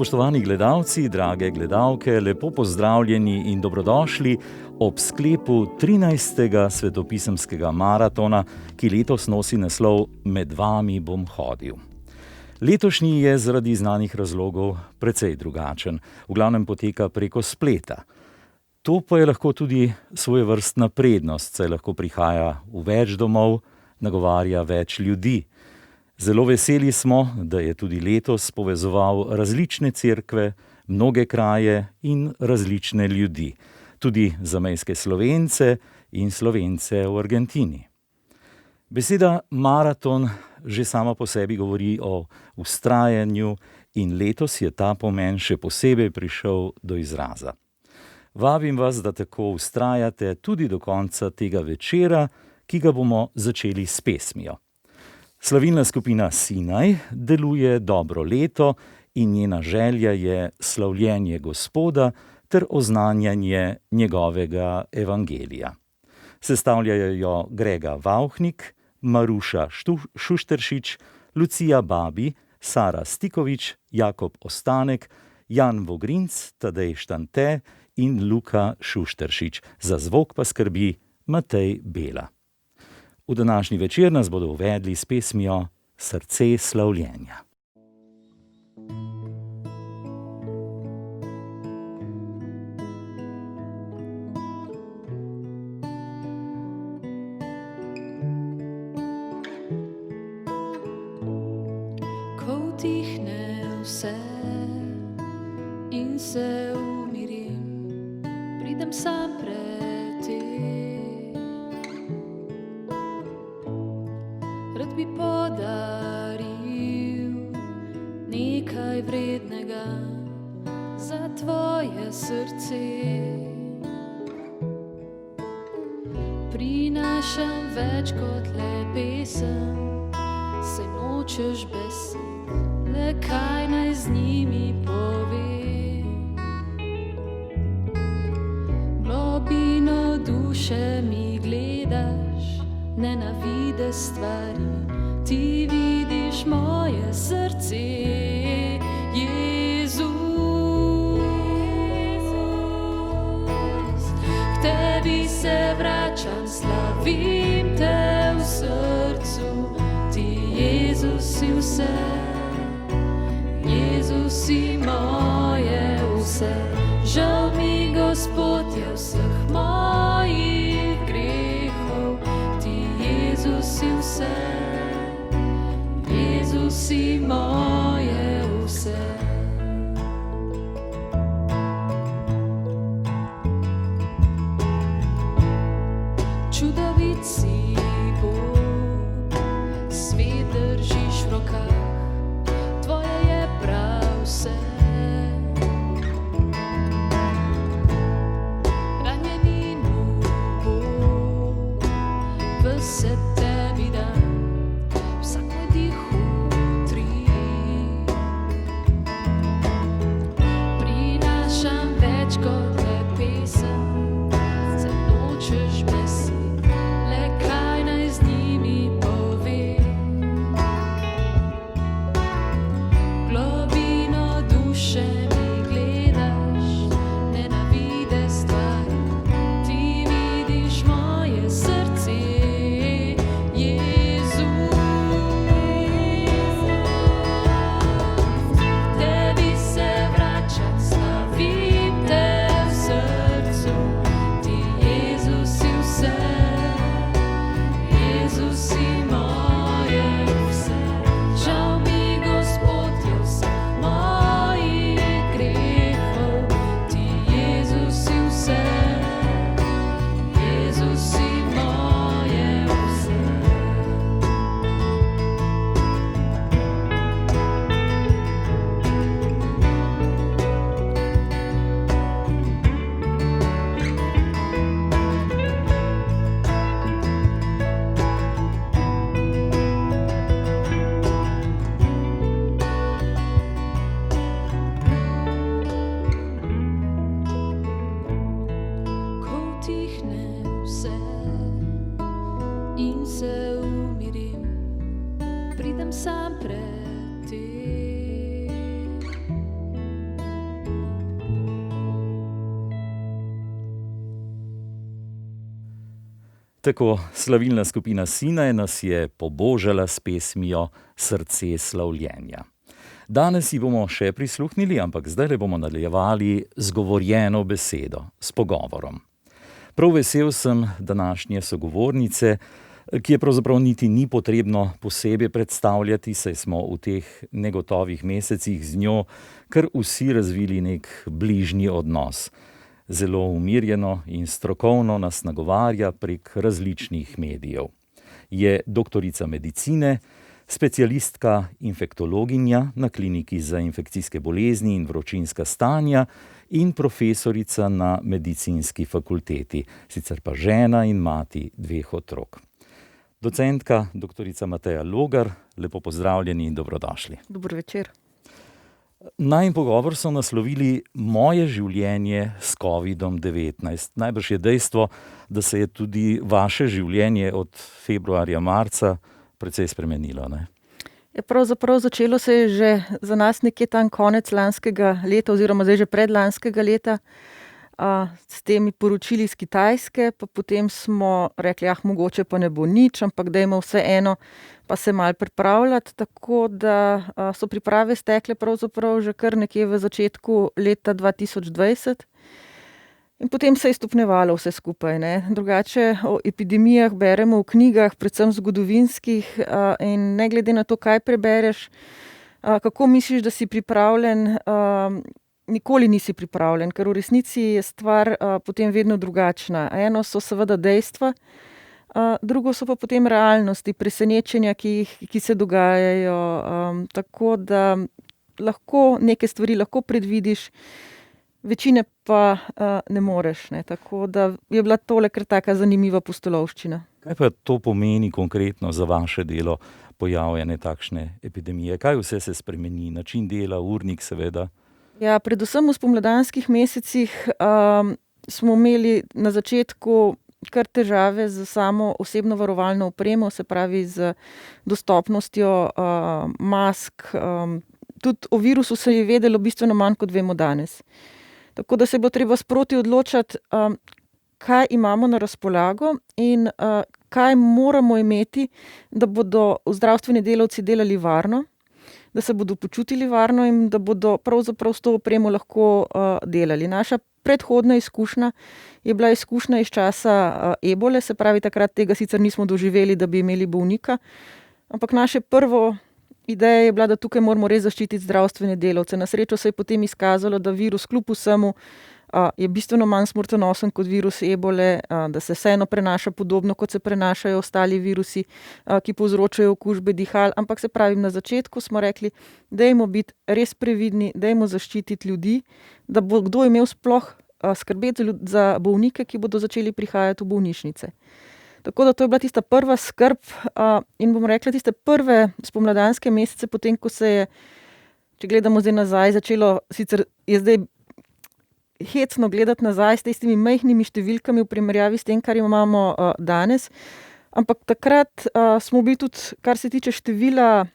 Spoštovani gledalci, drage gledalke, lepo pozdravljeni in dobrodošli ob sklepu 13. svetopisemskega maratona, ki letos nosi naslov Med vami bom hodil. Letošnji je zaradi znanih razlogov precej drugačen. V glavnem poteka preko spleta. To pa je lahko tudi svojevrstna prednost, saj lahko prihaja v več domov, nagovarja več ljudi. Zelo veseli smo, da je tudi letos povezoval različne cerkve, mnoge kraje in različne ljudi, tudi zamejske Slovence in Slovence v Argentini. Beseda maraton že sama po sebi govori o vztrajanju in letos je ta pomen še posebej prišel do izraza. Vabim vas, da tako vztrajate tudi do konca tega večera, ki ga bomo začeli s pesmijo. Slavilna skupina Sinaj deluje dobro leto in njena želja je slavljenje Gospoda ter oznanjanje njegovega evangelija. Sestavljajo jo Grega Vauhnik, Maruša Šušteršič, Lucija Babi, Sara Stikovič, Jakob Ostanek, Jan Vogrinc, Tadej Štante in Luka Šušteršič. Za zvok pa skrbi Matej Bela. V današnji večer nas bodo uvedli s pesmijo Srce slavljenja. Ko utihne vse in se umirim, pridem sam pred te. Rad bi podaril nekaj vrednega za tvoje srce. Prinašam več kot le pesem, saj nočeš besed, le kaj naj z njimi povem. Globino duše mi gledaš, ne na vide stvari, ti vidiš moje srce, Jezus. K tebi se vračam, slavim te v srcu, ti Jezus si vse, Jezus si moje vse. Žal mi Gospod je vseh mojih grehov, Jezus si vse, Jezus si moje vse. Čudovit si Bog, svet držiš v rokah, tvoje je prav vse. Ranjenin Bog, vse tebi dam, vsak moj dih utri. Tako slavilna skupina Sinaj nas je pobožala s pesmijo Srce slavljenja. Danes ji bomo še prisluhnili, ampak zdaj bomo nadaljevali z govorjeno besedo, s pogovorom. Prav vesel sem današnje sogovornice, ki je pravzaprav niti ni potrebno posebej predstavljati, saj smo v teh negotovih mesecih z njo kar vsi razvili nek bližnji odnos. Zelo umirjeno in strokovno nas nagovarja prek različnih medijev. Je doktorica medicine, specialistka infektologinja na kliniki za infekcijske bolezni in vročinska stanja in profesorica na medicinski fakulteti, sicer pa žena in mati 2 otrok. Docentka doktorica Mateja Logar, lepo pozdravljeni in dobrodošli. Dober večer. Najin pogovor so naslovili Moje življenje s COVID-19. Najbrž je dejstvo, da se je tudi vaše življenje od februarja, marca precej spremenilo, ne? Ja, pravzaprav začelo se je že za nas nekje tam konec lanskega leta oziroma zdaj že predlanskega leta s temi poročili iz Kitajske, pa potem smo rekli, mogoče pa ne bo nič, ampak dajmo vseeno pa se malo pripravljati, tako da so priprave stekle pravzaprav že kar nekje v začetku leta 2020 in potem se je stopnjevalo vse skupaj, ne. Drugače o epidemijah beremo v knjigah, predvsem zgodovinskih, in ne glede na to, kaj prebereš, kako misliš, da si pripravljen, nikoli nisi pripravljen, ker v resnici je stvar potem vedno drugačna. Eno so seveda dejstva, drugo so pa potem realnosti, presenečenja, ki se dogajajo, tako da lahko neke stvari lahko predvidiš, večine pa ne moreš, ne. Tako da je bila tole kar taka zanimiva pustolovščina. Kaj pa to pomeni konkretno za vaše delo, pojav ene takšne epidemije? Kaj vse se spremeni? Način dela, urnik seveda? Ja, predvsem v spomladanskih mesecih smo imeli na začetku kar težave z samo osebno varovalno opremo, se pravi z dostopnostjo mask. Tudi o virusu se je vedelo bistveno manj, kot vemo danes. Tako da se bo treba sproti odločati, kaj imamo na razpolago in kaj moramo imeti, da bodo zdravstveni delavci delali varno, da se bodo počutili varno in da bodo pravzaprav s to opremo lahko delali. Naša predhodna izkušnja je bila izkušnja iz časa ebole, se pravi, takrat tega sicer nismo doživeli, da bi imeli bolnika, ampak naše prvo ideja je bila, da tukaj moramo res zaščititi zdravstvene delavce. Na srečo se je potem izkazalo, da virus kljub vsemu je bistveno manj smrtonosen kot virus ebole, da se vseeno prenaša podobno, kot se prenašajo ostali virusi, ki povzročajo okužbe dihal. Ampak se pravi, na začetku smo rekli, dajmo biti res previdni, dajmo zaščititi ljudi, da bo kdo imel sploh skrbeti za bolnike, ki bodo začeli prihajati v bolnišnice. Tako da to je bila tista prva skrb in bom rekla, tiste prve spomladanske mesece, potem ko se je, če gledamo zdaj nazaj, začelo, sicer je zdaj hecno gledati nazaj s tistimi majhnimi številkami v primerjavi s tem, kar imamo danes, ampak takrat smo bili tudi, kar se tiče števila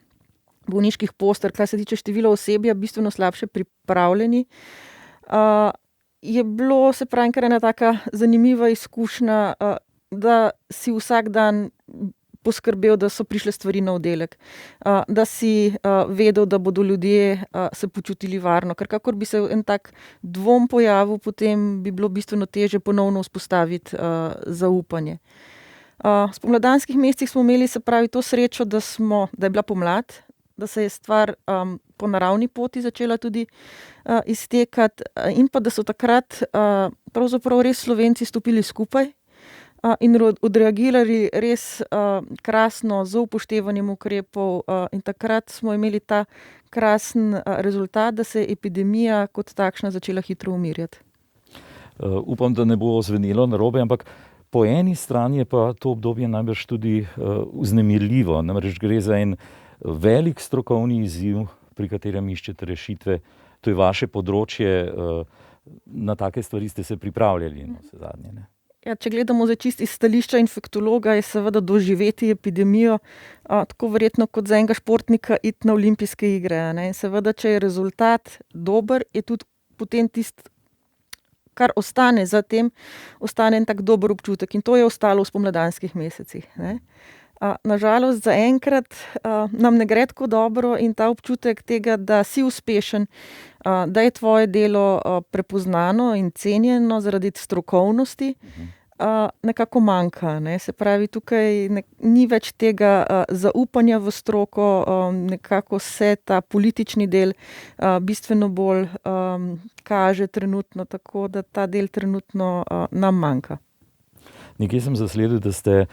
bolniških postelj, kar se tiče števila osebja, bistveno slabše pripravljeni. Je bilo, se pravi, kar ena taka zanimiva izkušnja, da si vsak dan poskrbel, da so prišle stvari na oddelek, da si vedel, da bodo ljudje se počutili varno, ker kakor bi se en tak dvom pojavil, potem bi bilo bistveno težje ponovno vzpostaviti zaupanje. V spomladanskih mesecih smo imeli, se pravi, to srečo, da je bila pomlad, da se je stvar po naravni poti začela tudi iztekati in pa da so takrat pravzaprav res Slovenci stopili skupaj in odreagirali res krasno z upoštevanjem ukrepov in takrat smo imeli ta krasen rezultat, da se je epidemija kot takšna začela hitro umirjati. Upam, da ne bo zvenelo narobe, ampak po eni strani je pa to obdobje najbrž tudi vznemirljivo. Namreč gre za en velik strokovni izziv, pri katerem iščete rešitve. To je vaše področje, na take stvari ste se pripravljali, no, vse zadnje, ne? Ja, če gledamo zdaj čisto iz stališča infektologa, je seveda doživeti epidemijo tako verjetno kot za enega športnika iti na olimpijske igre, ne? In seveda, če je rezultat dober, je tudi potem tisti kar ostane za tem, ostane en tak dober občutek in to je ostalo v spomladanskih mesecih, ne. Nažalost zaenkrat nam ne gre tako dobro in ta občutek tega, da si uspešen, da je tvoje delo prepoznano in cenjeno zaradi strokovnosti, nekako manjka, ne. Se pravi, tukaj ni več tega zaupanja v stroko, nekako se ta politični del bistveno bolj kaže trenutno, tako da ta del trenutno nam manjka. Nekje sem zasledil, da ste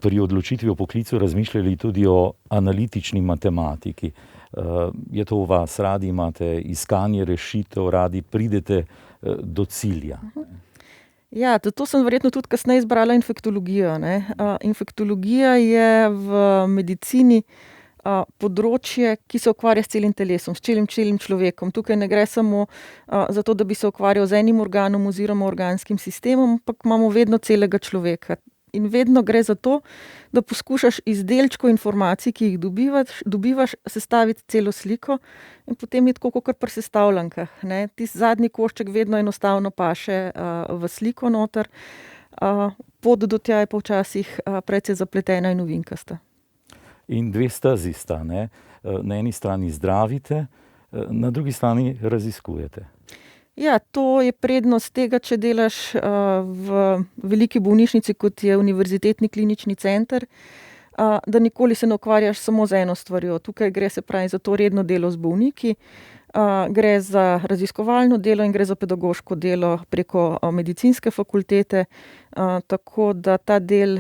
pri odločitvi o poklicu razmišljali tudi o analitični matematiki. Je to v vas? Radi imate iskanje rešitev, radi pridete do cilja? Ja, zato sem verjetno tudi kasneje izbrala infektologijo, ne. Infektologija je v medicini področje, ki se ukvarja s celim telesom, s celim človekom. Tukaj ne gre samo za to, da bi se ukvarjal z enim organom oziroma organskim sistemom, ampak imamo vedno celega človeka. In vedno gre za to, da poskušaš iz delčkov informacij, ki jih dobivaš, sestaviti celo sliko in potem je tako kakor pri sestavljankah, ne. Tisti zadnji košček vedno enostavno paše v sliko noter, pot do tja je pa včasih precej zapletena in ovinkasta. In dve stezi sta, ne. Na eni strani zdravite, na drugi strani raziskujete. Ja, to je prednost tega, če delaš v veliki bolnišnici, kot je Univerzitetni klinični center, da nikoli se ne ukvarjaš samo z eno stvarjo. Tukaj gre, se pravi, za to redno delo z bolniki, gre za raziskovalno delo in gre za pedagoško delo preko medicinske fakultete, tako da ta del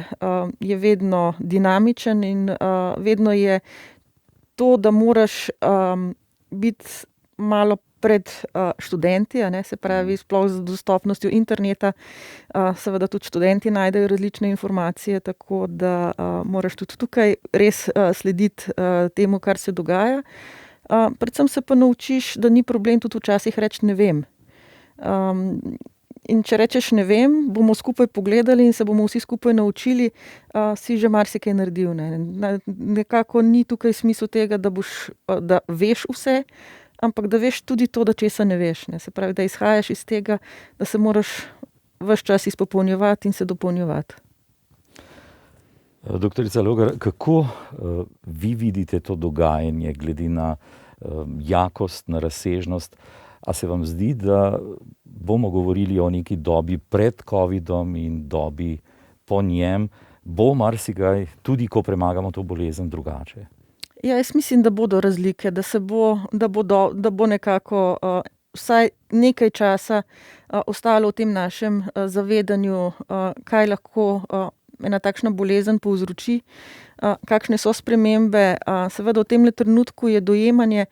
je vedno dinamičen in vedno je to, da moraš biti malo pred študenti, a ne, se pravi, sploh z dostopnostjo interneta, seveda tudi študenti najdejo različne informacije, tako da moraš tudi tukaj res slediti temu, kar se dogaja. Predvsem se pa naučiš, da ni problem tudi včasih reči ne vem. In če rečeš ne vem, bomo skupaj pogledali in se bomo vsi skupaj naučili, si že marsikaj naredil, ne. Nekako ni tukaj smisel tega, da veš vse, ampak da veš tudi to, da česa ne veš, ne. Se pravi, da izhajaš iz tega, da se moraš ves čas izpopolnjevati in se dopolnjevati. Doktorica Logar, kako vi vidite to dogajanje glede na jakost, na razsežnost? A se vam zdi, da bomo govorili o neki dobi pred covidom in dobi po njem, bo marsikaj, tudi ko premagamo to bolezen, drugače? Ja, jaz mislim, da bodo razlike, da bo nekako vsaj nekaj časa ostalo v tem našem zavedanju, kaj lahko ena takšna bolezen povzroči, kakšne so spremembe. Seveda v temle trenutku je dojemanje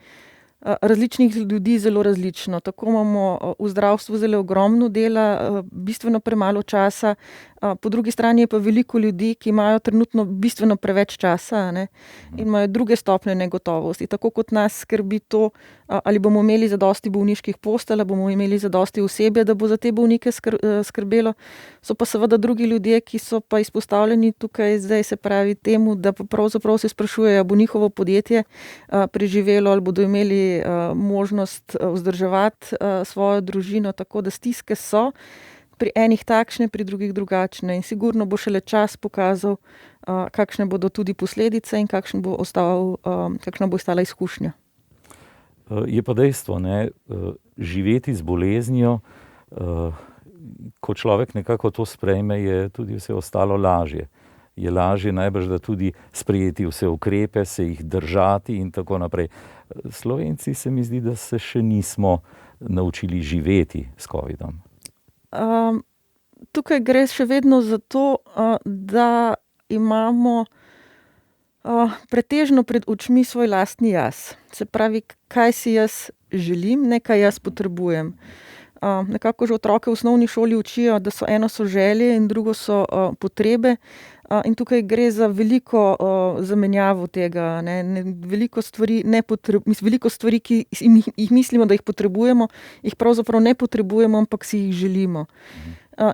različnih ljudi zelo različno. Tako imamo v zdravstvu zelo ogromno dela, bistveno premalo časa, po drugi strani je pa veliko ljudi, ki imajo trenutno bistveno preveč časa, a ne, in imajo druge stopnje negotovosti. Tako kot nas skrbi to, ali bomo imeli zadosti bolniških postelj, ali bomo imeli zadosti osebja, da bo za te bolnike skrbelo, so pa seveda drugi ljudje, ki so pa izpostavljeni tukaj zdaj, se pravi temu, da pa pravzaprav se sprašujejo, bo njihovo podjetje preživelo ali bodo imeli možnost vzdrževati svojo družino, tako da stiske so pri enih takšne, pri drugih drugačne in sigurno bo šele čas pokazal, kakšne bodo tudi posledice in kakšna bo ostala izkušnja. Je pa dejstvo, ne, živeti z boleznijo, ko človek nekako to sprejme, je tudi vse ostalo lažje. Je lažje najbrž, da tudi sprejeti vse ukrepe, se jih držati in tako naprej. Slovenci se mi zdi, da se še nismo naučili živeti s covidom. Tukaj gre še vedno za to, da imamo pretežno pred očmi svoj lastni jaz. Se pravi, kaj si jaz želim, ne kaj jaz potrebujem. Nekako že otroke v osnovni šoli učijo, da eno so želje in drugo so potrebe. In tukaj gre za veliko zamenjavo tega, ne. Veliko stvari, veliko stvari, ki jih mislimo, da jih potrebujemo, jih pravzaprav ne potrebujemo, ampak si jih želimo.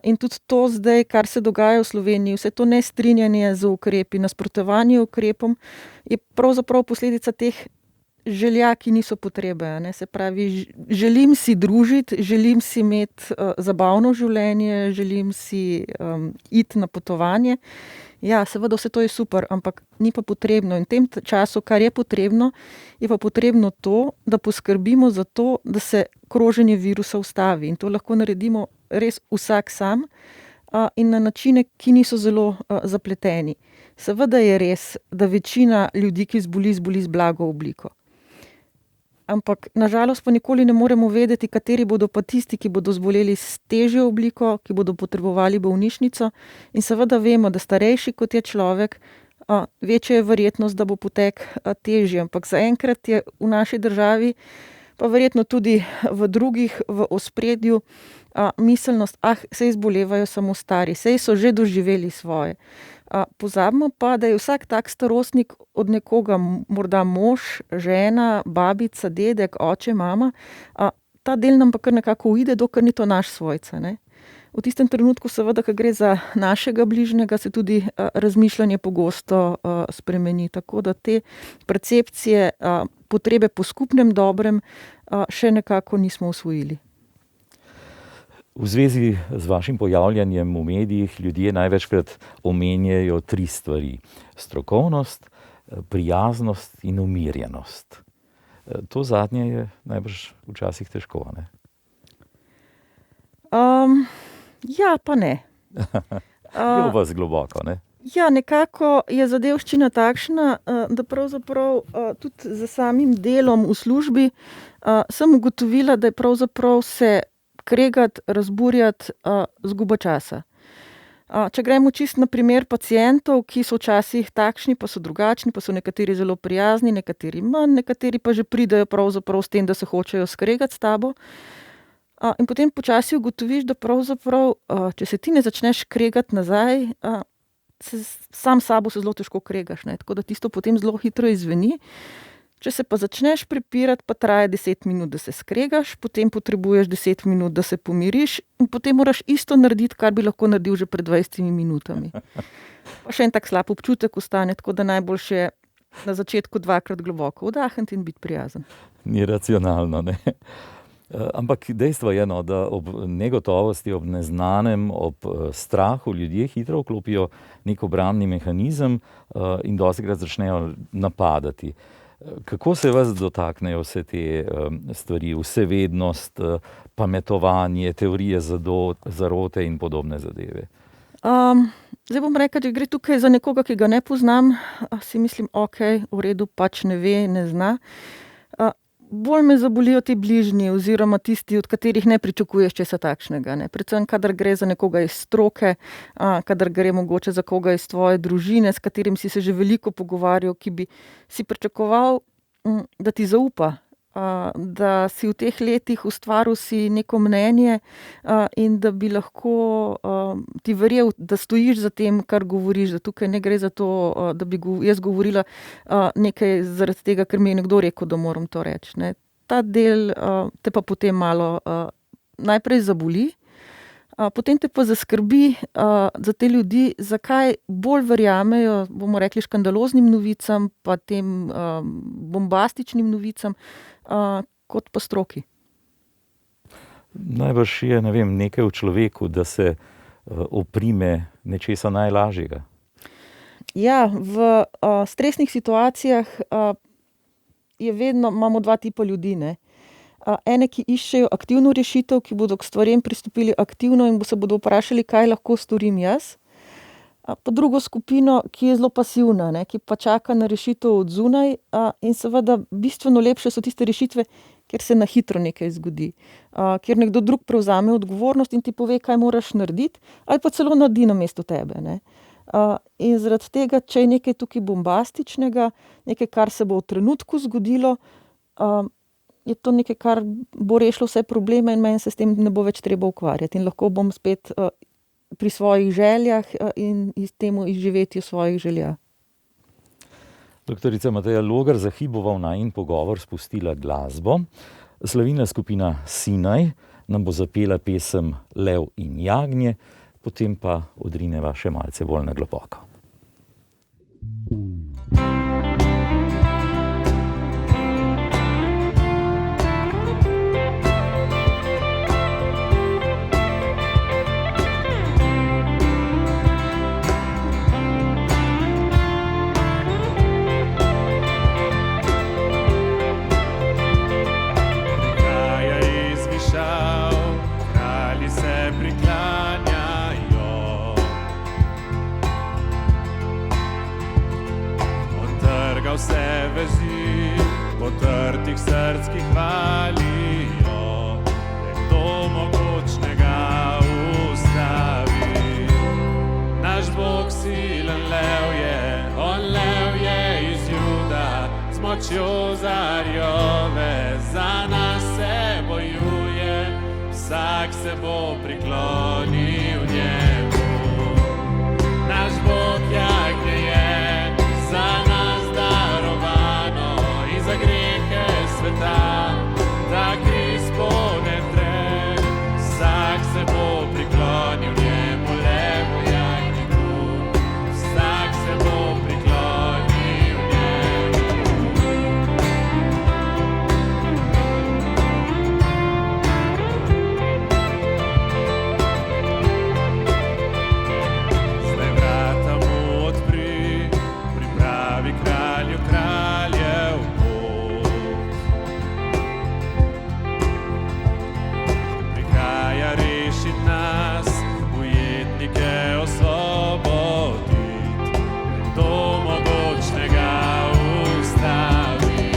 In tudi to zdaj, kar se dogaja v Sloveniji, vse to nestrinjanje z ukrepi, nasprotovanje ukrepom, je pravzaprav posledica teh želja, ki niso potrebe. Ne? Se pravi, želim si družiti, želim si imeti zabavno življenje, želim si iti na potovanje. Ja, seveda vse to je super, ampak ni pa potrebno. In v tem času, kar je potrebno, je pa potrebno to, da poskrbimo za to, da se kroženje virusa ustavi. In to lahko naredimo res vsak sam in na načine, ki niso zelo zapleteni. Seveda je res, da večina ljudi, ki zboli z blago obliko. Ampak nažalost pa nikoli ne moremo vedeti, kateri bodo pa tisti, ki bodo zboleli s težjo obliko, ki bodo potrebovali bolnišnico. In seveda vemo, da starejši kot je človek, večja je verjetnost, da bo potek težji. Ampak zaenkrat je v naši državi, pa verjetno tudi v drugih, v ospredju miselnost, saj zbolevajo samo stari, saj so že doživeli svoje. Pozabimo pa, da je vsak tak starostnik od nekoga, morda mož, žena, babica, dedek, oče, mama, ta del nam pa kar nekako uide, dokler ni to naš svojca. Ne? V tistem trenutku seveda, ko gre za našega bližnjega, se tudi razmišljanje pogosto spremeni. Tako da te percepcije, potrebe po skupnem dobrem še nekako nismo usvojili. V zvezi z vašim pojavljanjem v medijih ljudje največkrat omenjajo 3 stvari. Strokovnost, prijaznost in umirjenost. To zadnje je najbrž včasih težko, ne? Ja, pa ne. Je v vas globoko, ne? Ja, nekako je zadevščina takšna, da pravzaprav tudi za samim delom v službi sem ugotovila, da je pravzaprav se kregati, razburjati, zguba časa. Če gremo čisto na primer pacientov, ki so včasih takšni, pa so drugačni, pa so nekateri zelo prijazni, nekateri manj, nekateri pa že pridejo pravzaprav s tem, da se hočejo skregati s tabo. In potem počasi ugotoviš, da pravzaprav, če se ti ne začneš kregati nazaj, sam sabo se zelo težko kregaš, ne? Tako da tisto potem zelo hitro izzveni. Če se pa začneš prepirati, pa traja 10 minut, da se skregaš, potem potrebuješ 10 minut, da se pomiriš in potem moraš isto narediti, kar bi lahko naredil že pred 20 minutami. Pa še en tak slab občutek ostane, tako da najboljše je na začetku 2-krat globoko vdahniti in biti prijazen. Ni racionalno, ne? Ampak dejstvo je, da ob negotovosti, ob neznanem, ob strahu ljudje hitro vklopijo nek obrambni mehanizem in dostikrat začnejo napadati. Kako se vas dotaknejo vse te stvari, vsevednost, pametovanje, teorije zarote in podobne zadeve? Zdaj bom rekla, če gre tukaj za nekoga, ki ga ne poznam, si mislim, v redu, pač ne ve, ne zna. Bolj me zabolijo ti bližnji oziroma tisti, od katerih ne pričakuješ česa takšnega. Ne. Predvsem, kadar gre za nekoga iz stroke, kadar gre mogoče za koga iz tvoje družine, s katerim si se že veliko pogovarjal, ki bi si pričakoval, da ti zaupa, da si v teh letih ustvaril si neko mnenje in da bi lahko ti verjel, da stojiš za tem, kar govoriš, da tukaj ne gre za to, da bi jaz govorila nekaj zaradi tega, ker mi je nekdo rekel, da moram to reči. Ne. Ta del te pa potem malo najprej zaboli, potem te pa zaskrbi za te ljudi, zakaj bolj verjamejo, bomo rekli, škandaloznim novicam, pa tem bombastičnim novicam, kot pa stroki. Najbrž je, ne vem, nekaj v človeku, da se oprime nečesa najlažjega. Ja, v stresnih situacijah imamo 2 tipa ljudi, ne. Ene, ki iščejo aktivno rešitev, ki bodo k stvarem pristopili aktivno in se bodo vprašali, kaj lahko storim jaz. Pa drugo skupino, ki je zelo pasivna, ne, ki pa čaka na rešitev od zunaj in seveda bistveno lepše so tiste rešitve, kjer se na hitro nekaj zgodi. Kjer nekdo drug prevzame odgovornost in ti pove, kaj moraš narediti, ali pa celo naredi namesto tebe, ne. In zaradi tega, če je nekaj tukaj bombastičnega, nekaj, kar se bo v trenutku zgodilo, je to nekaj, kar bo rešilo vse probleme in meni se s tem ne bo več treba ukvarjati. In lahko bom spet pri svojih željah in temu izživetju svojih želja. Doktorica Mateja Logar, za hip bova v najin pogovor spustila glasbo. Slavilna skupina Sinaj nam bo zapela pesem Lev in jagnje, potem pa odrineva še malce bolj na globoko. močjo zarjove, za nas se bojuje, vsak se bo priklonil njemu. Naš Bog jagnje je za nas darovano in za grehe sveta, da kri spone tre, vsak se bo priklonil njemu, levo jagnje tu, vsak se bo priklonil njemu. Zdaj vrata mu odpri, pripravi kralju kraljev pot. Prihaja rešit nas, ujetnike osvobodit. Kdo mogočnega ustavi?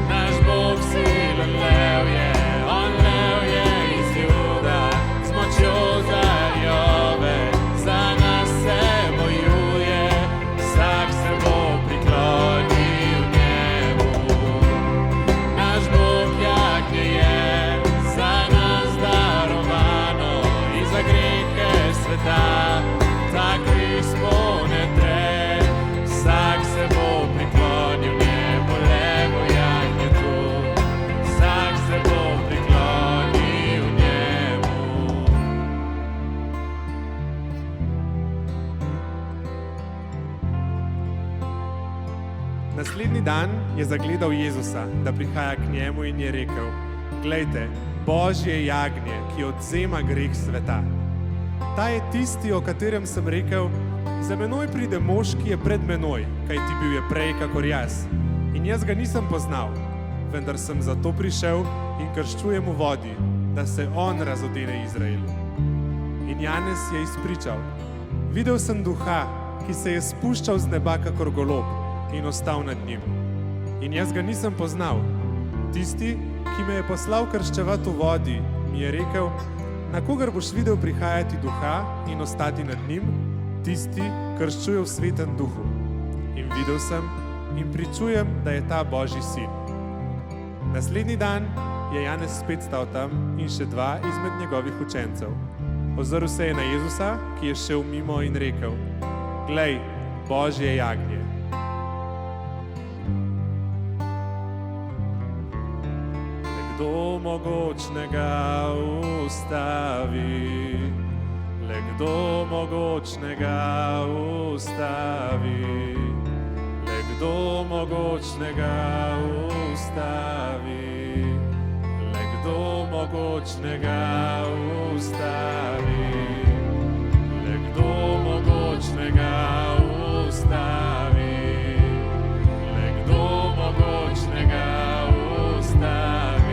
Naš Bog silen lev je, on lev je iz Juda, z močjo zarjove, za nas se bojuje, vsak se bo priklonil njemu. Naš Bog jagnje je za nas darovano in za grehe sveta, ta kri spone tre, vsak se bo priklonil njemu, levo jagnje tu, vsak se bo priklonil njemu. Naslednji dan je zagledal Jezusa, da prihaja k njemu in je rekel: Glejte, Božje jagnje, ki odvzema greh sveta. Ta je tisti, o katerem sem rekel: Za menoj pride mož, ki je pred menoj, kajti bil je prej kakor jaz. In jaz ga nisem poznal, vendar sem zato prišel in krščujem v vodi, da se on razodene Izraelu. In Janez je izpričal: Videl sem duha, ki se je spuščal z neba kakor golob in ostal nad njim. In jaz ga nisem poznal. Tisti, ki me je poslal krščevati v vodi, mi je rekel: Na kogar boš videl prihajati duha in ostati nad njim, tisti krščuje v svetem duhu. In videl sem in pričujem, da je ta Božji sin. Naslednji dan je Janez spet stal tam in še dva izmed njegovih učencev. Ozrl se je na Jezusa, ki je šel mimo, in rekel: Glej, Božje jagnje. Kdo mogočnega ustavi? Le kdo mogočnega ustavi? Le kdo mogočnega ustavi? Le kdo mogočnega ustavi? Le kdo mogočnega ustavi? Le kdo mogočnega ustavi?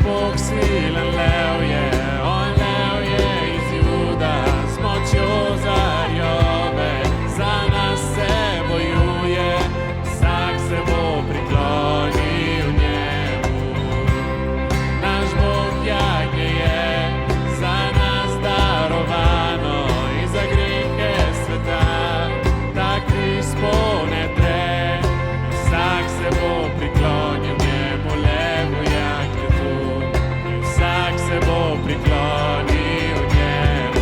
Bog silen lev je, on lev je iz Juda, z močjo zarjove, za nas se bojuje, vsak se bo priklonil njemu. Naš Bog jagnje je za nas darovano in za grehe sveta, ta kri spone tre, vsak se bo priklonil njemu, levo jagnje tu, vsak se bo priklonil njemu.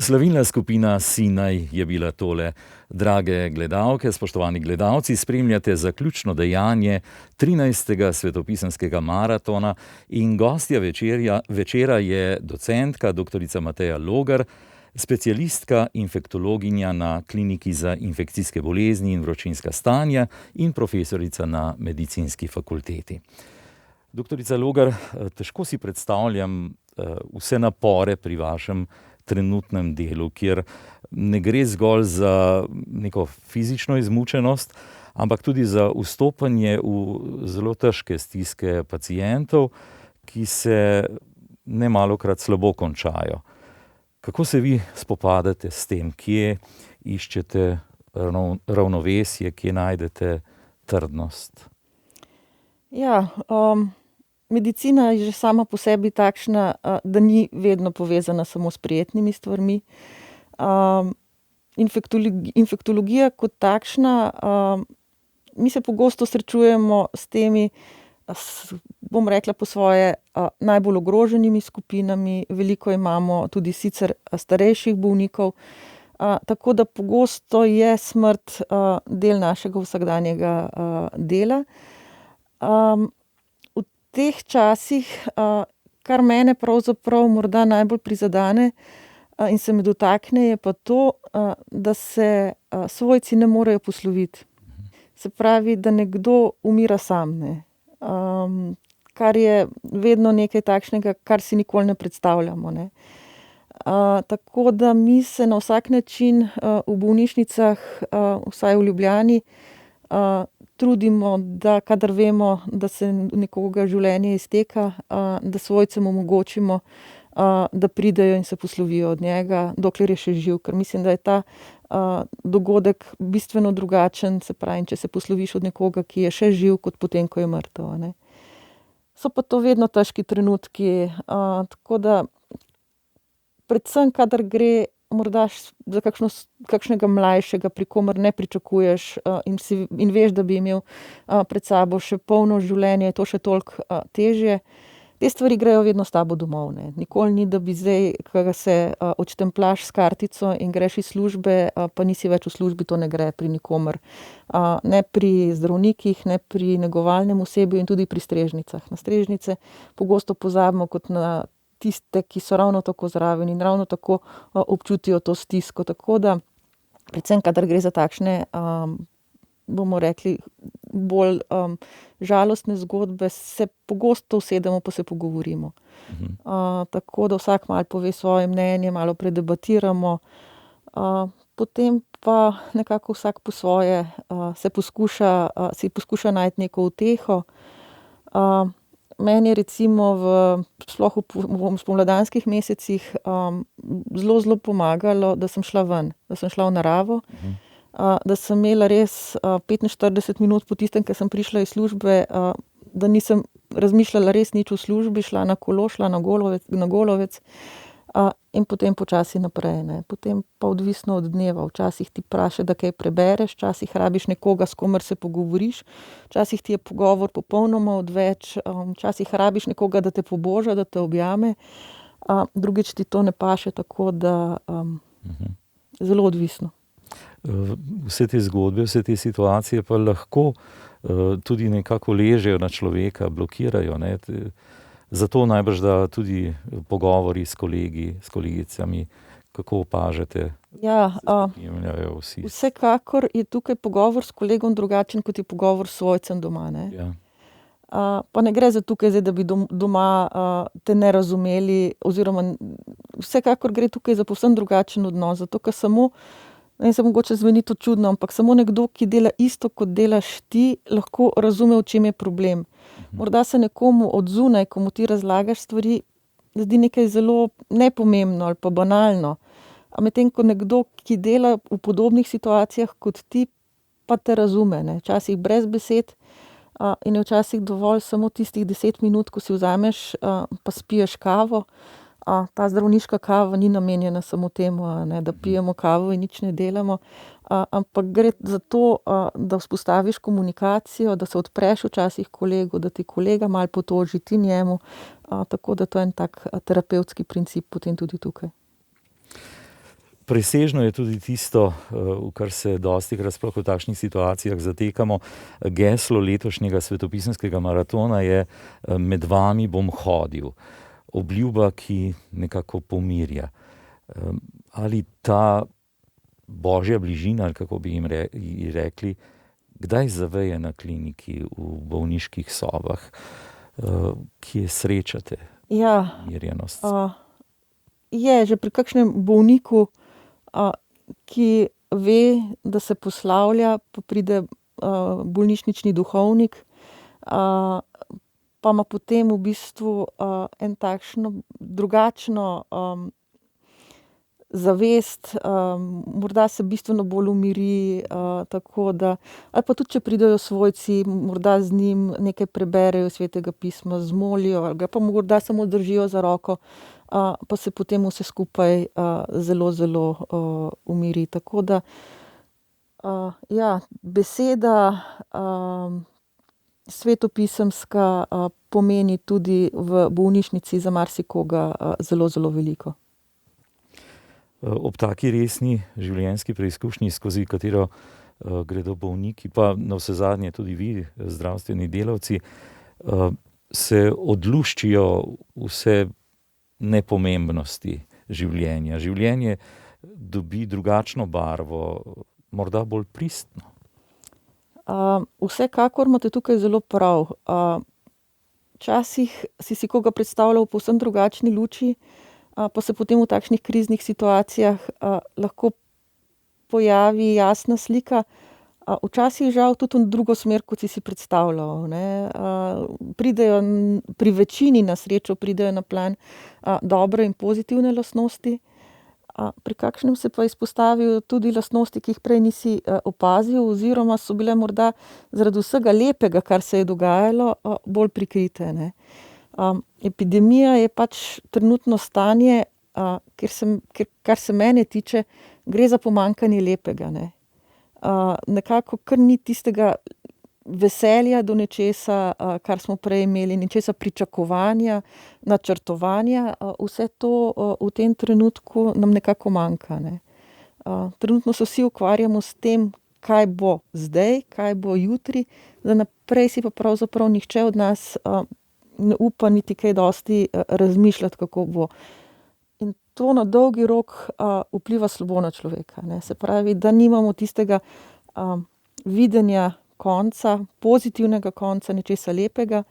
Slavilna skupina Sinaj je bila tole. Drage gledalke, spoštovani gledalci, spremljate zaključno dejanje 13. svetopisemskega maratona in gostja večera je docentka dr. Mateja Logar, specialistka infektologinja na Kliniki za infekcijske bolezni in vročinska stanja in profesorica na Medicinski fakulteti. Doktorica Logar, težko si predstavljam vse napore pri vašem trenutnem delu, kjer ne gre zgolj za neko fizično izmučenost, ampak tudi za vstopanje v zelo težke stiske pacientov, ki se nemalokrat slabo končajo. Kako se vi spopadate s tem, kje iščete ravnovesje, kje najdete trdnost? Ja, medicina je že sama po sebi takšna, da ni vedno povezana samo s prijetnimi stvarmi. Infektologija kot takšna, mi se pogosto srečujemo s temi, bom rekla po svoje, najbolj ogroženimi skupinami, veliko imamo tudi sicer starejših bolnikov, tako da pogosto je smrt del našega vsakdanjega dela. V teh časih, kar mene pravzaprav morda najbolj prizadene in se me dotakne, je pa to, da se svojci ne morejo posloviti. Se pravi, da nekdo umira sam, ne. Kar je vedno nekaj takšnega, kar si nikoli ne predstavljamo, ne. Tako da mi se na vsak način v bolnišnicah, vsaj v Ljubljani, trudimo, da kadar vemo, da se nekoga življenje izteka, da svojcem omogočimo, da pridejo in se poslovijo od njega, dokler je še živ, ker mislim, da je ta dogodek bistveno drugačen, se pravi, če se posloviš od nekoga, ki je še živ, kot potem, ko je mrtev, ne. So pa to vedno težki trenutki, tako da predvsem, kadar gre morda za kakšnega mlajšega, pri komer ne pričakuješ, in veš, da bi imel pred sabo še polno življenje, je to še toliko težje. Te stvari grejo vedno s tabo domov, ne. Nikoli ni, da bi zdaj, ko se odštemplaš s kartico in greš iz službe, pa nisi več v službi, to ne gre pri nikomer. Ne pri zdravnikih, ne pri negovalnem osebju in tudi pri strežnicah. Na strežnice pogosto pozabimo kot na tiste, ki so ravno tako zraven in ravno tako občutijo to stisko. Tako da predvsem, kadar gre za takšne, bomo rekli, bolj žalostne zgodbe, se pogosto usedemo pa se pogovorimo. Tako da vsak malo pove svoje mnenje, malo predebatiramo, potem pa nekako vsak po svoje si poskuša najti neko uteho. Meni je recimo sploh v spomladanskih mesecih zelo pomagalo, da sem šla ven, da sem šla v naravo, da sem imela res 45 minut po tistem, ko sem prišla iz službe, da nisem razmišljala res nič v službi, šla na kolo, šla na Golovec, in potem počasi naprej, ne. Potem pa odvisno od dneva, včasih ti praša, da kaj prebereš, včasih rabiš nekoga, s komer se pogovoriš, včasih ti je pogovor popolnoma odveč, včasih rabiš nekoga, da te poboža, da te objame, drugič ti to ne paše, tako da zelo odvisno. Vse te zgodbe, vse te situacije pa lahko tudi nekako ležejo na človeka, blokirajo, ne. Zato najbrž, da tudi pogovori s kolegi, s kolegicami, kako opažate, Ja, jemljajo vsi. vsekakor je tukaj pogovor s kolegom drugačen, kot je pogovor s svojcem doma, ne. Ja. Pa ne gre za tukaj zdaj, da bi doma te ne razumeli, oziroma vsekakor gre tukaj za povsem drugačen odnos, zato ker samo, meni se mogoče zveni to čudno, ampak samo nekdo, ki dela isto, kot delaš ti, lahko razume, v čem je problem. Morda se nekomu od zunaj, ko mu ti razlagaš stvari, zdi nekaj zelo nepomembno ali pa banalno. Medtem ko nekdo, ki dela v podobnih situacijah kot ti, pa te razume, ne. Včasih brez besed, in je včasih dovolj samo tistih 10 minut, ko si vzameš, pa spiješ kavo. Ta zdravniška kava ni namenjena samo temu, ne, da pijemo kavo in nič ne delamo, ampak gre za to, da vzpostaviš komunikacijo, da se odpreš včasih kolegu, da ti kolega malo potoži, ti njemu, tako da to je en tak terapevtski princip potem tudi tukaj. Presežno je tudi tisto, v kar se dostikrat sploh v takšnih situacijah zatekamo. Geslo letošnjega svetopisemskega maratona je Med vami bom hodil. Obljuba, ki nekako pomirja. Ali ta božja bližina, ali kako bi ji rekli, kdaj zaveje na kliniki, v bolniških sobah, kje srečate mirjenost? Je že pri kakšnem bolniku, ki ve, da se poslavlja, pa pride bolnišnični duhovnik, pa ima potem v bistvu en takšno drugačno zavest, morda se bistveno bolj umiri, tako da, ali pa tudi, če pridejo svojci, morda z njim nekaj preberejo svetega pisma, zmolijo, ali ga pa morda samo držijo za roko, pa se potem vse skupaj zelo, zelo umiri. Tako da, beseda svetopisemska pomeni tudi v bolnišnici za marsikoga zelo, zelo veliko. Ob taki resni življenjski preizkušnji, skozi katero gredo bolniki, pa navsezadnje tudi vi, zdravstveni delavci, se odluščijo vse nepomembnosti življenja. Življenje dobi drugačno barvo, morda bolj pristno. Vsekakor imate tukaj zelo prav. Včasih si koga predstavljal v povsem drugačni luči, pa se potem v takšnih kriznih situacijah lahko pojavi jasna slika. Včasih žal tudi v drugo smer, kot si predstavljal, ne. Pridejo pri večini, na srečo, pridejo na plan dobre in pozitivne lastnosti. Pri kakšnem se pa izpostavijo tudi lastnosti, ki jih prej nisi opazil, oziroma so bile morda zaradi vsega lepega, kar se je dogajalo, bolj prikrite, ne. Epidemija je pač trenutno stanje, kar se mene tiče, gre za pomanjkanje lepega, ne. Nekako kar ni tistega veselja do nečesa, kar smo prej imeli, nečesa pričakovanja, načrtovanja, vse to v tem trenutku nam nekako manjka, ne. Trenutno se vsi ukvarjamo s tem, kaj bo zdaj, kaj bo jutri, za naprej si pa pravzaprav nihče od nas ne upa niti kaj dosti razmišljati, kako bo. In to na dolgi rok vpliva slabo na človeka, ne. Se pravi, da nimamo tistega videnja konca, pozitivnega konca, nečesa lepega,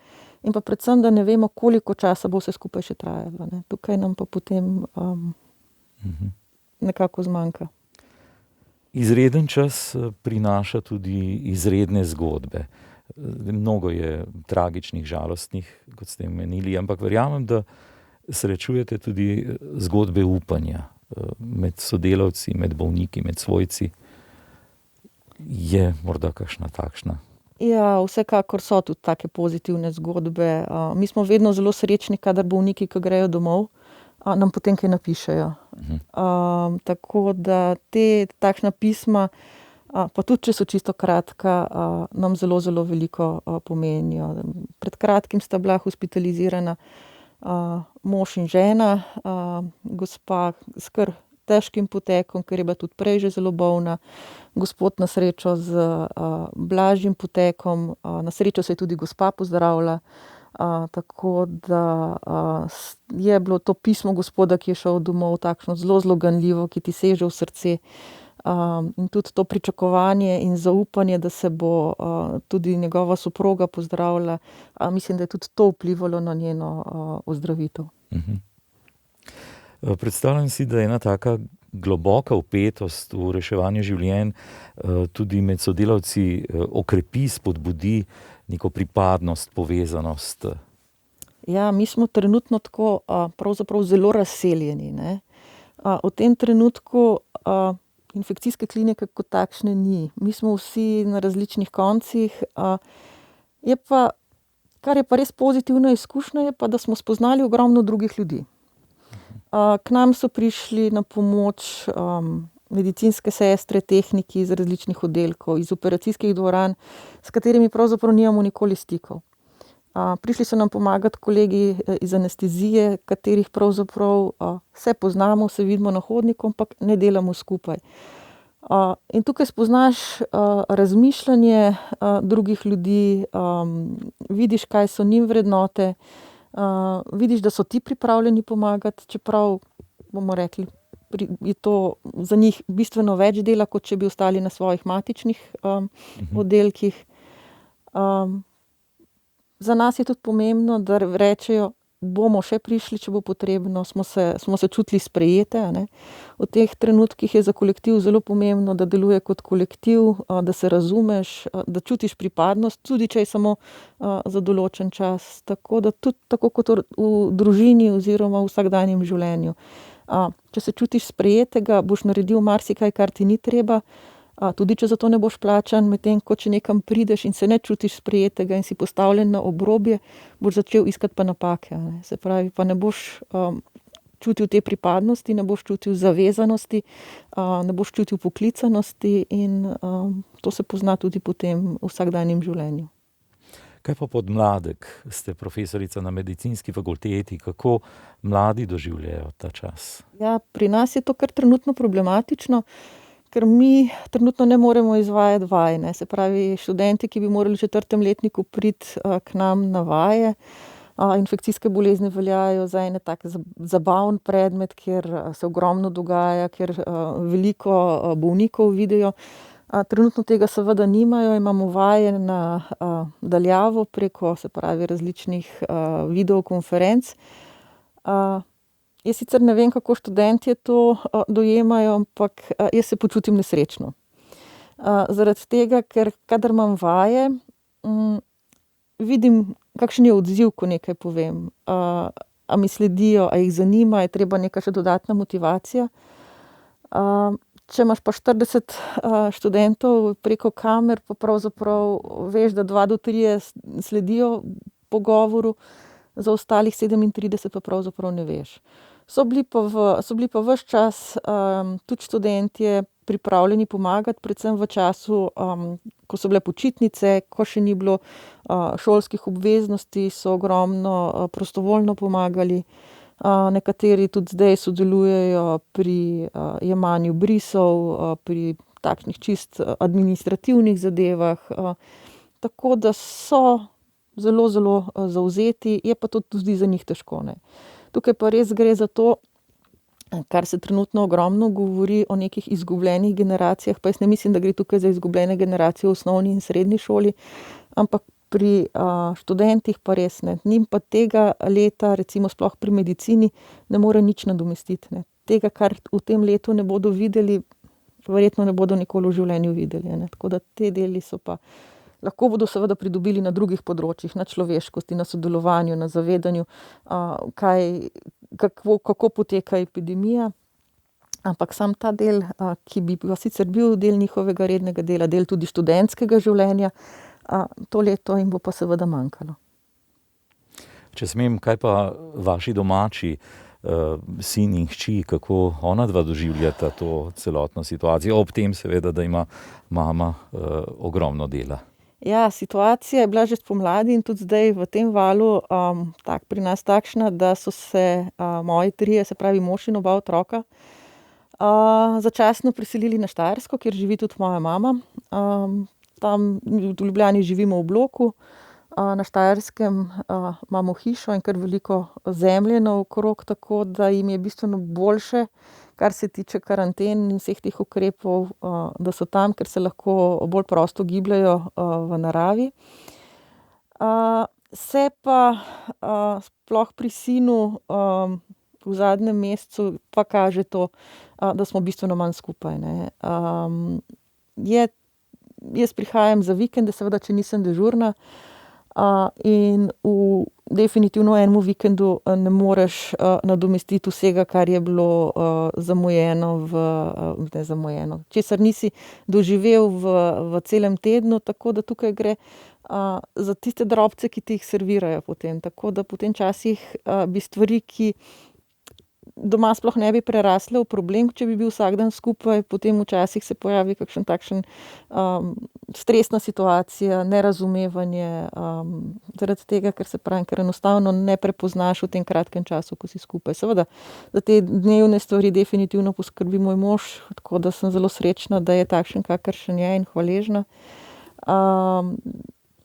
in pa predvsem, da ne vemo, koliko časa bo vse skupaj še trajalo, ne. Tukaj nam pa potem nekako zmanjka. Izreden čas prinaša tudi izredne zgodbe. Mnogo je tragičnih, žalostnih, kot ste omenili, ampak verjamem, da srečujete tudi zgodbe upanja med sodelavci, med bolniki, med svojci. Je morda kakšna takšna? Ja, vsekakor so tudi take pozitivne zgodbe. Mi smo vedno zelo srečni, kadar bolniki, ki grejo domov, nam potem kaj napišejo. Tako da takšna pisma, pa tudi, če so čisto kratka, nam zelo, zelo veliko pomenijo. Pred kratkim sta bila hospitalizirana mož in žena, gospa s kar težkim potekom, ker je bila tudi prej že zelo bolna, gospod na srečo z blažjim potekom, na srečo se je tudi gospa pozdravila, tako da je bilo to pismo gospoda, ki je šel domov, takšno zelo, zelo ganljivo, ki ti seže v srce. In tudi to pričakovanje in zaupanje, da se bo tudi njegova soproga pozdravila, mislim, da je tudi to vplivalo na njeno ozdravitev. Predstavljam si, da je ena taka globoka vpetost v reševanje življenj tudi med sodelavci okrepi, spodbudi neko pripadnost, povezanost. Ja, mi smo trenutno tako pravzaprav zelo razseljeni, ne. V tem trenutku infekcijske klinike kot takšne ni. Mi smo vsi na različnih koncih. Je pa, kar je pa res pozitivna izkušnja, je pa, da smo spoznali ogromno drugih ljudi. K nam so prišli na pomoč medicinske sestre, tehniki iz različnih oddelkov, iz operacijskih dvoran, s katerimi pravzaprav nimamo nikoli stikov. Prišli so nam pomagati kolegi iz anestezije, katerih pravzaprav se poznamo, se vidimo na hodniku, ampak ne delamo skupaj. In tukaj spoznaš razmišljanje drugih ljudi, vidiš, kaj so njim vrednote, vidiš, da so ti pripravljeni pomagati, čeprav, bomo rekli, je to za njih bistveno več dela, kot če bi ostali na svojih matičnih oddelkih. Za nas je tudi pomembno, da rečejo, bomo še prišli, če bo potrebno, smo se čutili sprejete, a ne. V teh trenutkih je za kolektiv zelo pomembno, da deluje kot kolektiv, da se razumeš, da čutiš pripadnost, tudi če je samo za določen čas. Tako da tudi tako kot v družini oziroma v vsakdanjem življenju. Če se čutiš sprejetega, boš naredil marsikaj, kar ti ni treba, tudi če za to ne boš plačan, medtem ko če nekam prideš in se ne čutiš sprejetega in si postavljen na obrobje, boš začel iskati pa napake, a ne. Se pravi, pa ne boš čutil te pripadnosti, ne boš čutil zavezanosti, ne boš čutil poklicanosti in to se pozna tudi potem v vsakdanjem življenju. Kaj pa podmladek? Ste profesorica na medicinski fakulteti. Kako mladi doživljajo ta čas? Ja, pri nas je to kar trenutno problematično, ker mi trenutno ne moremo izvajati vaj, ne. Se pravi, študenti, ki bi morali v 4. letniku priti k nam na vaje, infekcijske bolezni veljajo za en tak zabaven predmet, kjer se ogromno dogaja, kjer veliko bolnikov vidijo. Trenutno tega seveda nimajo, imamo vaje na daljavo preko, se pravi, različnih videokonferenc. Jaz sicer ne vem, kako študentje to dojemajo, ampak jaz se počutim nesrečno. Zaradi tega, ker kadar imam vaje, vidim, kakšen je odziv, ko nekaj povem. A mi sledijo, a jih zanima, je treba neka še dodatna motivacija. Če imaš pa 40 študentov preko kamer, pa pravzaprav veš, da 2 do 3 sledijo pogovoru, za ostalih 37 pa pravzaprav ne veš. So bili pa ves čas tudi študentje pripravljeni pomagati, predvsem v času, ko so bile počitnice, ko še ni bilo šolskih obveznosti, so ogromno prostovoljno pomagali. Nekateri tudi zdaj sodelujejo pri jemanju brisov, pri takšnih čist administrativnih zadevah. Tako da so zelo, zelo zavzeti, je pa to tudi za njih težko, ne. Tukaj pa res gre za to, kar se trenutno ogromno govori o nekih izgubljenih generacijah, pa jaz ne mislim, da gre tukaj za izgubljene generacije v osnovni in srednji šoli, ampak pri študentih pa res ne. Njim pa tega leta, recimo sploh pri medicini, ne more nič nadomestiti, ne. Tega, kar v tem letu ne bodo videli, verjetno ne bodo nikoli v življenju videli, ne. Tako da te deli so pa, lahko bodo seveda pridobili na drugih področjih, na človeškosti, na sodelovanju, na zavedanju, kako poteka epidemija. Ampak sam ta del, ki bi pa sicer bil del njihovega rednega dela, del tudi študentskega življenja, to leto jim bo pa seveda manjkalo. Če smem, kaj pa vaši domači, sin in hči, kako onadva doživljata to celotno situacijo, ob tem seveda, da ima mama ogromno dela? Ja, situacija je bila že spomladi in tudi zdaj v tem valu pri nas takšna, da so se moji 3, se pravi mož in oba otroka, začasno preselili na Štajersko, kjer živi tudi moja mama. Tam v Ljubljani živimo v bloku, na Štajerskem imamo hišo in kar veliko zemlje naokrog, tako da jim je bistveno boljše, kar se tiče karanten in vseh teh ukrepov, da so tam, ker se lahko bolj prosto gibljejo v naravi. Se pa sploh pri sinu v zadnjem mesecu pa kaže to, da smo bistveno manj skupaj, ne. Jaz prihajam za vikende, seveda, če nisem dežurna, in definitivno enemu vikendu ne moreš nadomestiti vsega, kar je bilo zamujeno, česar nisi doživel v celem tednu, tako da tukaj gre za tiste drobce, ki ti jih servirajo potem. Tako da potem včasih bi stvari, ki doma sploh ne bi prerasle v problem, če bi bil vsak dan skupaj, potem včasih se pojavi kakšen takšen stresna situacija, nerazumevanje, zaradi tega, ker enostavno ne prepoznaš v tem kratkem času, ko si skupaj. Seveda, za te dnevne stvari definitivno poskrbi moj mož, tako da sem zelo srečna, da je takšen, kakršen je, in hvaležna.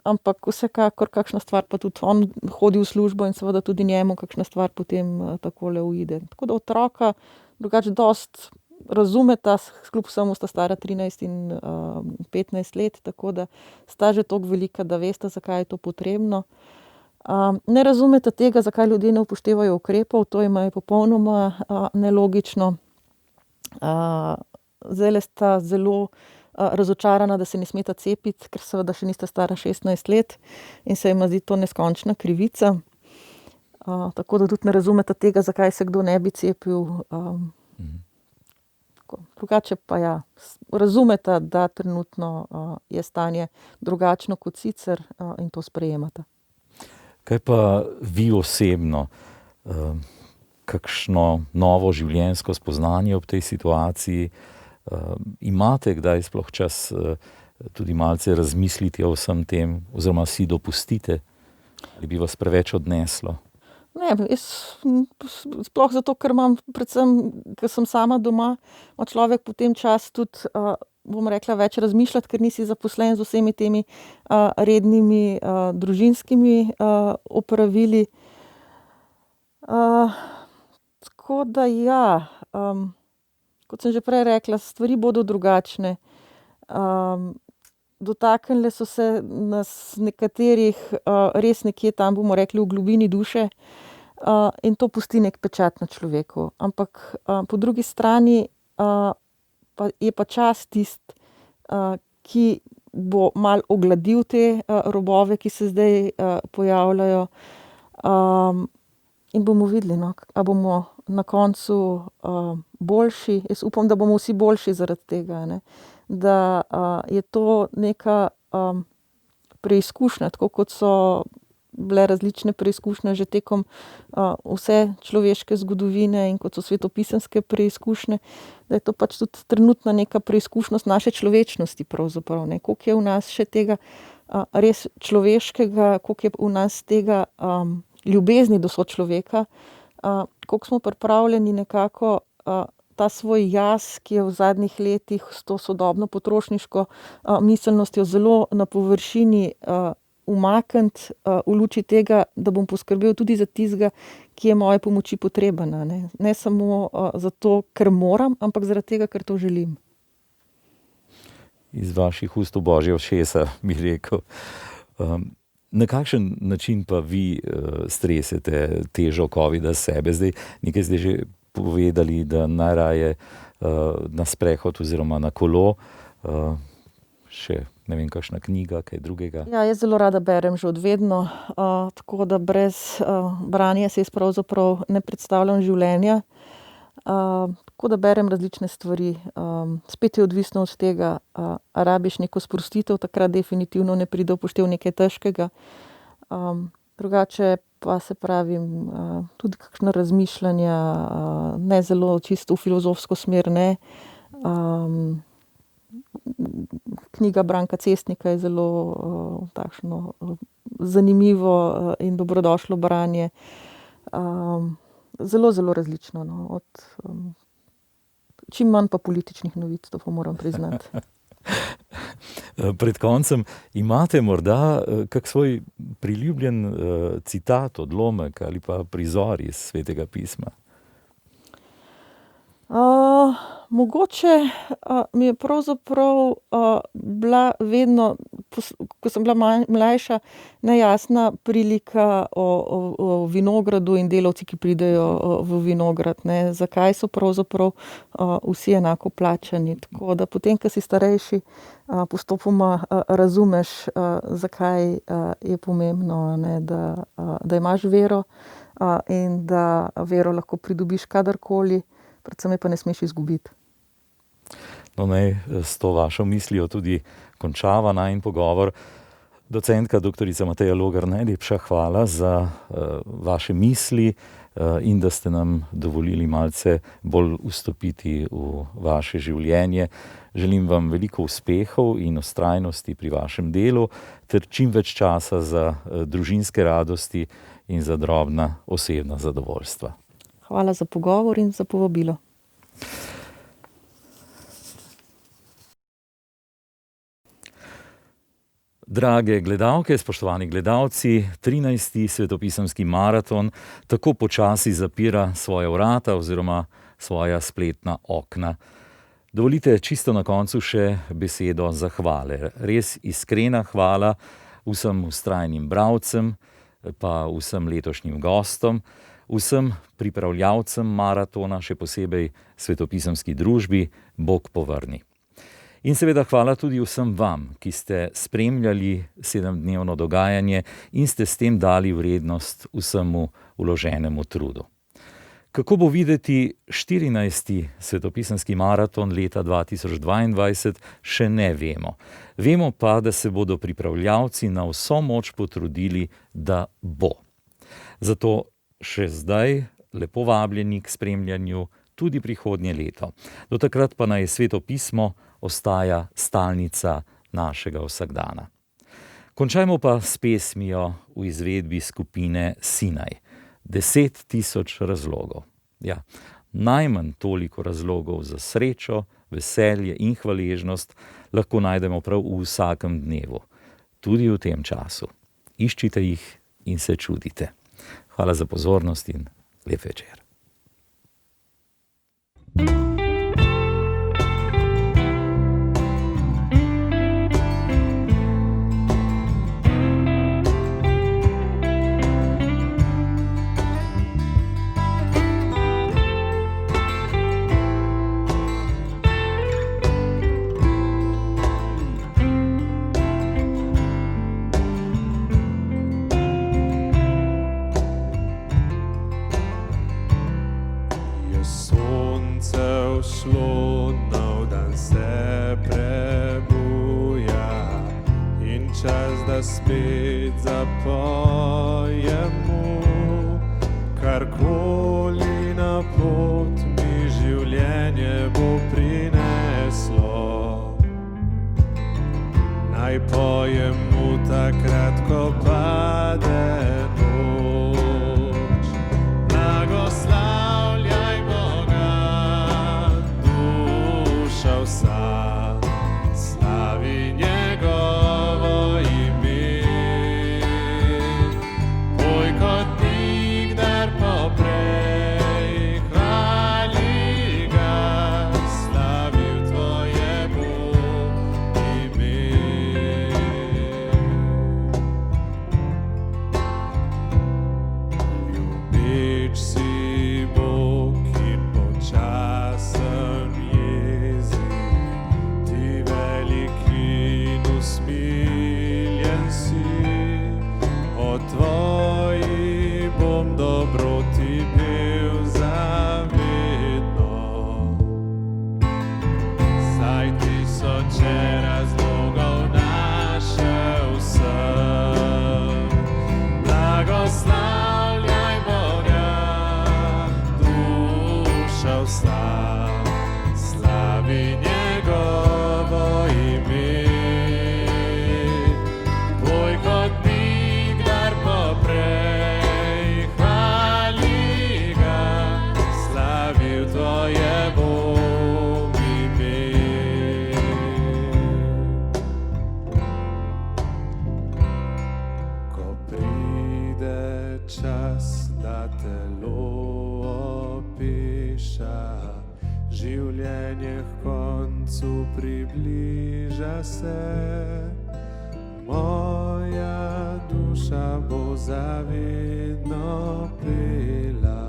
Ampak vsekakor kakšna stvar, pa tudi on hodi v službo in seveda tudi njemu kakšna stvar potem takole uide. Tako da otroka drugače dost razumeta, kljub vsemu sta stara 13 in 15 let, tako da sta že toliko velika, da vesta, zakaj je to potrebno. Ne razumeta tega, zakaj ljudje ne upoštevajo ukrepov, to jim je popolnoma nelogično. Zdajle sta zelo razočarana, da se ne smeta cepiti, ker seveda še nista stara 16 let in se jim zdi to neskončna krivica. Tako da tudi ne razumeta tega, zakaj se kdo ne bi cepil. Drugače pa ja, razumeta, da trenutno je stanje drugačno kot sicer in to sprejemata. Kaj pa vi osebno? Kakšno novo življenjsko spoznanje ob tej situaciji? Imate kdaj sploh čas tudi malce razmisliti o vsem tem, oziroma si dopustite, ali bi vas preveč odneslo? Ne, jaz sploh zato, ker imam predvsem, ker sem sama doma, ima človek potem čas tudi, bom rekla, več razmišljati, ker nisi zaposlen z vsemi temi rednimi družinskimi opravili. Tako da ja, kot sem že prej rekla, stvari bodo drugačne. Dotaknile so se nas nekaterih res nekje tam, bomo rekli, v globini duše, in to pusti nek pečat na človeku. Ampak po drugi strani je pa čas tisti, ki bo malo ogladil te robove, ki se zdaj pojavljajo, in bomo videli, no, a bomo na koncu boljši. Jaz upam, da bomo vsi boljši zaradi tega, ne. Da je to neka preizkušnja, tako kot so bile različne preizkušnje že tekom vse človeške zgodovine in kot so svetopisemske preizkušnje, da je to pač tudi trenutna neka preizkušnjost naše človečnosti pravzaprav, ne. Koliko je v nas še tega res človeškega, koliko je v nas tega ljubezni do sočloveka, koliko smo pripravljeni nekako ta svoj jaz, ki je v zadnjih letih s to sodobno potrošniško miselnostjo zelo na površini, umakniti v luči tega, da bom poskrbel tudi za tistega, ki je moje pomoči potreben, ne. Ne samo zato, ker moram, ampak zaradi tega, ker to želim. Iz vaših ust v božja ušesa, bi rekel. Na kakšen način pa vi stresete težo covida sebe? Zdaj, nekaj ste že povedali, da najraje na sprehod oziroma na kolo, še ne vem, kakšna knjiga, kaj drugega. Ja, jaz zelo rada berem že od vedno, tako da brez branja si jaz pravzaprav ne predstavljam življenja. Tako da berem različne stvari. Spet je odvisno od tega, a rabiš neko sprostitev, takrat definitivno ne pride v poštev nekaj težkega. Drugače pa se pravim, tudi kakšna razmišljanja, ne zelo čisto v filozofsko smer, ne. Knjiga Branka Cestnika je zelo takšno zanimivo in dobrodošlo branje. Zelo, zelo različno, no. Čim manj pa političnih novic, to pa moram priznati. Pred koncem imate morda kak svoj priljubljen citat, odlomek ali pa prizor iz Svetega pisma? Mogoče mi je pravzaprav bila vedno, ko sem bila mlajša, nejasna prilika o vinogradu in delavci, ki pridejo v vinograd, ne. Zakaj so pravzaprav vsi enako plačani. Tako da potem, ko si starejši, postopoma razumeš, zakaj je pomembno, ne, da imaš vero in da vero lahko pridobiš kadarkoli, predvsem je pa ne smeš izgubiti. No, naj s to vašo mislijo tudi končava najin pogovor. Docentka doktorica Mateja Logar, najlepša hvala za vaše misli in da ste nam dovolili malce bolj vstopiti v vaše življenje. Želim vam veliko uspehov in vztrajnosti pri vašem delu ter čim več časa za družinske radosti in za drobna osebna zadovoljstva. Hvala za pogovor in za povabilo. Drage gledalke, spoštovani gledalci, 13. svetopisemski maraton tako počasi zapira svoja vrata oziroma svoja spletna okna. Dovolite čisto na koncu še besedo zahvale. Res iskrena hvala vsem vztrajnim bralcem, pa vsem letošnjim gostom, vsem pripravljavcem maratona, še posebej Svetopisemski družbi, Bog povrni. In seveda hvala tudi vsem vam, ki ste spremljali 7-dnevno dogajanje in ste s tem dali vrednost vsemu vloženemu trudu. Kako bo videti 14. Svetopisemski maraton leta 2022, še ne vemo. Vemo pa, da se bodo pripravljavci na vso moč potrudili, da bo. Zato še zdaj lepo vabljeni k spremljanju tudi prihodnje leto. Do takrat pa naj Sveto pismo ostaja stalnica našega vsakdana. Končajmo pa s pesmijo v izvedbi skupine Sinaj. 10 000 razlogov. Ja, najmanj toliko razlogov za srečo, veselje in hvaležnost lahko najdemo prav v vsakem dnevu, tudi v tem času. Iščite jih in se čudite. Hvala za pozornost in lep večer. Spet zapojemo, karkoli na pot mi življenje bo prineslo. Naj pojemo takrat, ko pade noč. Blagoslavljaj Boga, duša vsa, slavi njegovo ime. Življenje k koncu približa se, moja duša bo zavedno pela.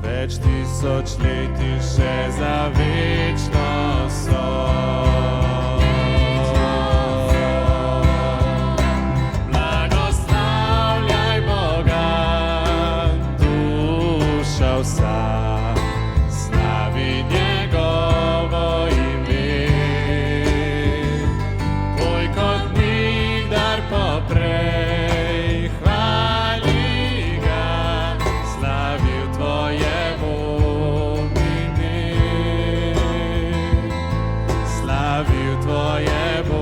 Več tisočletij še za večno so. Blagoslavljaj Boga, duša vsa. Tvoje bo